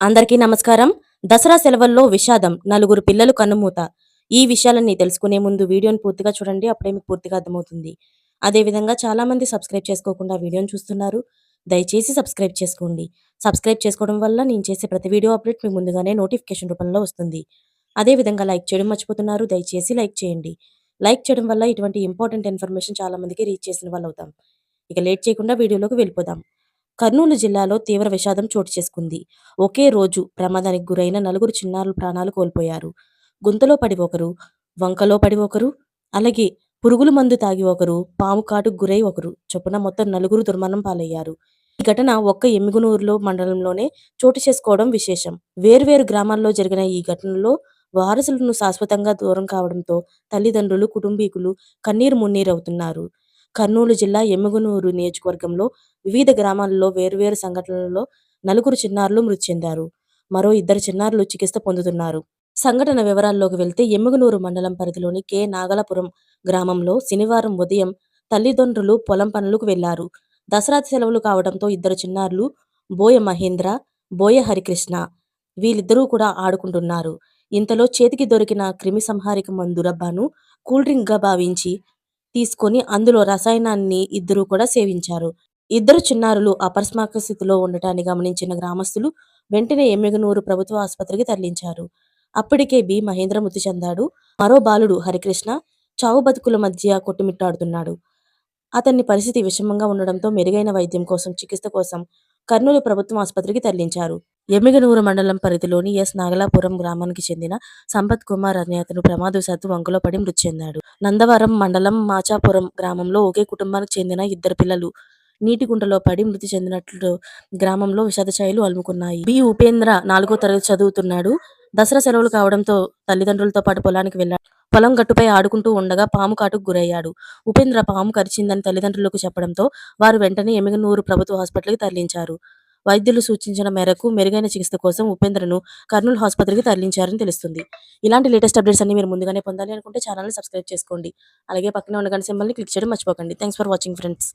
అందరికీ నమస్కారం. దసరా సెలవుల్లో విషాదం. నలుగురు పిల్లలు కన్నుమూత. ఈ విషయాలన్నీ తెలుసుకునే ముందు వీడియోని పూర్తిగా చూడండి. అప్పుడే మీకు పూర్తిగా అర్థమవుతుంది. అదేవిధంగా చాలామంది సబ్స్క్రైబ్ చేసుకోకుండా వీడియోని చూస్తున్నారు. దయచేసి సబ్స్క్రైబ్ చేసుకోండి. సబ్స్క్రైబ్ చేసుకోవడం వల్ల నేను చేసే ప్రతి వీడియో అప్డేట్ మీకు ముందుగానే నోటిఫికేషన్ రూపంలో వస్తుంది. అదేవిధంగా లైక్ చేయడం మర్చిపోతున్నారు. దయచేసి లైక్ చేయండి. లైక్ చేయడం వల్ల ఇటువంటి ఇంపార్టెంట్ ఇన్ఫర్మేషన్ చాలా మందికి రీచ్ చేసిన వాళ్ళు అవుతాం. ఇక లేట్ చేయకుండా వీడియోలోకి వెళ్ళిపోదాం. కర్నూలు జిల్లాలో తీవ్ర విషాదం చోటు చేసుకుంది. ఒకే రోజు ప్రమాదానికి గురైన నలుగురు చిన్నారులు ప్రాణాలు కోల్పోయారు. గుంతలో పడి ఒకరు, వంకలో పడి ఒకరు, అలాగే పురుగుల మందు తాగి ఒకరు, పాము కాటుకు గురై ఒకరు చొప్పున మొత్తం నలుగురు దుర్మరణం పాలయ్యారు. ఈ ఘటన ఒక్క ఎమ్మిగనూరులో మండలంలోనే చోటు చేసుకోవడం విశేషం. వేర్వేరు గ్రామాల్లో జరిగిన ఈ ఘటనలో వారసులను శాశ్వతంగా దూరం కావడంతో తల్లిదండ్రులు, కుటుంబీకులు కన్నీరు మున్నీరవుతున్నారు. కర్నూలు జిల్లా ఎమ్మిగనూరు నియోజకవర్గంలో వివిధ గ్రామాల్లో వేర్వేరు సంఘటనలలో నలుగురు చిన్నారులు మృతి చెందారు. మరో ఇద్దరు చిన్నారులు చికిత్స పొందుతున్నారు. సంఘటన వివరాల్లోకి వెళ్తే ఎమ్మిగనూరు మండలం పరిధిలోని కె నాగలాపురం గ్రామంలో శనివారం ఉదయం తల్లిదండ్రులు పొలం పనులకు వెళ్లారు. దసరా సెలవులు కావడంతో ఇద్దరు చిన్నారులు బోయ మహేంద్ర, బోయ హరికృష్ణ వీళ్ళిద్దరూ కూడా ఆడుకుంటున్నారు. ఇంతలో చేతికి దొరికిన క్రిమి సంహారక మందు డబ్బాను కూల్ డ్రింక్ గా భావించి తీసుకొని అందులో రసాయనాన్ని ఇద్దరూ కూడా సేవించారు. ఇద్దరు చిన్నారులు అపస్మారక స్థితిలో ఉండటాన్ని గమనించిన గ్రామస్తులు వెంటనే ఎమ్మిగనూరు ప్రభుత్వ ఆసుపత్రికి తరలించారు. అప్పటికే మహేంద్ర మృతి చెందాడు. మరో బాలుడు హరికృష్ణ చావు బతుకుల మధ్య కొట్టుమిట్టాడుతున్నాడు. అతని పరిస్థితి విషమంగా ఉండడంతో మెరుగైన వైద్యం కోసం చికిత్స కోసం కర్నూలు ప్రభుత్వ ఆసుపత్రికి తరలించారు. ఎమ్మిగనూరు మండలం పరిధిలోని ఎస్ నాగలాపురం గ్రామానికి చెందిన సంపత్ కుమార్ అనే అతను ప్రమాదవశాత్తు వంకలో పడి మృతి చెందాడు. నందవరం మండలం మాచాపురం గ్రామంలో ఒకే కుటుంబానికి చెందిన ఇద్దరు పిల్లలు నీటి గుంటలో పడి మృతి చెందినట్లు గ్రామంలో విషాద ఛాయలు అలుముకున్నాయి. ఉపేంద్ర 4వ తరగతి చదువుతున్నాడు. దసరా సెలవులు కావడంతో తల్లిదండ్రులతో పాటు పొలానికి వెళ్లాడు. పొలం గట్టుపై ఆడుకుంటూ ఉండగా పాము కాటుకు గురయ్యాడు. ఉపేంద్ర పాము కరిచిందని తల్లిదండ్రులకు చెప్పడంతో వారు వెంటనే ఎమ్మిగనూరు ప్రభుత్వ హాస్పిటల్కి తరలించారు. వైద్యులు సూచించిన మేరకు మెరుగైన చికిత్స కోసం ఉపేంద్రను కర్నూలు ఆసుపత్రికి తరలించారని తెలుస్తుంది. ఇలాంటి లేటెస్ట్ అప్డేట్స్ అన్ని మీరు ముందుగానే పొందాలి అనుకుంటే ఛానల్ని సబ్స్క్రైబ్ చేసుకోండి. అలాగే పక్కనే ఉన్న గంట సింబల్ని క్లిక్ చేయడం మర్చిపోకండి. Thanks for watching friends.